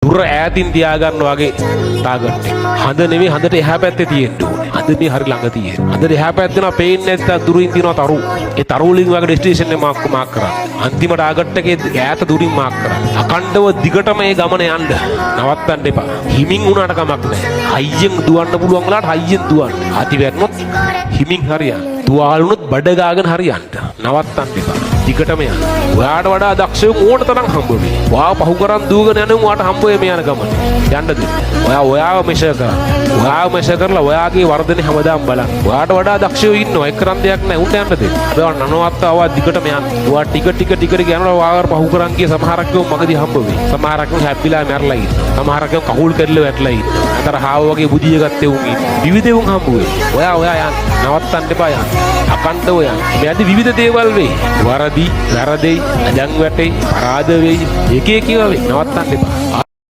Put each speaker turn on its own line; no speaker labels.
දුර ඈතින් තියාගන්න වගේ ටාගට් එක. හඳ නෙමෙයි හඳට එහා පැත්තේ තියෙන්න ඕනේ. හඳ මේ හරි ළඟ තියෙන. හඳට එහා පැත්තේ නා පේන්නේ නැත්නම් දුරින් තියෙනවා තරු. ඒ තරු වලින් වගේ ඩෙස්ටිනේෂන් එක මාක් කරා. අන්තිම ටාගට් එකේ ඈත දුරින් මාක් කරා. අකණ්ඩව දිගටම මේ ගමන යන්න. නවත්තන්න එපා. හිමින් වුණාට කමක් නැහැ. හයියෙන් දුවන්න පුළුවන් වෙලාවට හයියෙන් දුවන්න. අති වැටුනොත් හිමින් හරියන්න. තුවාල වුණොත් බඩ ගාගෙන හරියන්න. නවත්තන්න එපා. දිගටම යන්න. ඔයාට වඩා දක්ෂයෝ ඕන තරම් හම්බ වෙයි. ඔයාව පහු කරන් දුවගෙන යන ඔයාට හම්බ වෙයි යන ගමන. යන්න දෙන්න. ඔයාව මෙෂර් කරා. ඔයාව මෙෂර් කරලා ඔයාගේ වර්ධනේ හැමදාම බලන්න. ඔයාට වඩා දක්ෂයෝ ඉන්නවා. ඒක කරන් දෙයක් නැහැ. උන්ට යන්න දෙන්න. ඔයා නනවත්තව දිගටම යන්න. ඔයා ටික යනවා ඔයාව පහු කරන් ගිය සමහරක් යෝ මගදී හම්බ වෙයි. සමහරක් යෝ හැප්පිලා මැරලා ඉන්නවා. සමහරක් යෝ කහුල් කරලා වැටලා ඉන්නවා. අතර හාව වගේ බුදිය ගත්තේ උන් ඉන්නවා. විවිධ උන් හම්බ වෙයි. ඔයා යන්න. නවත්තන්න එපා යන්න. අකණ්ඩව යන්න. මේ අද විවිධ දේවල් වෙයි. වැරදි, වැරදෙයි, අජං වැටෙයි, පරාද වෙයි. එක එක ඒවා වෙයි. නවත්තන්න එපා.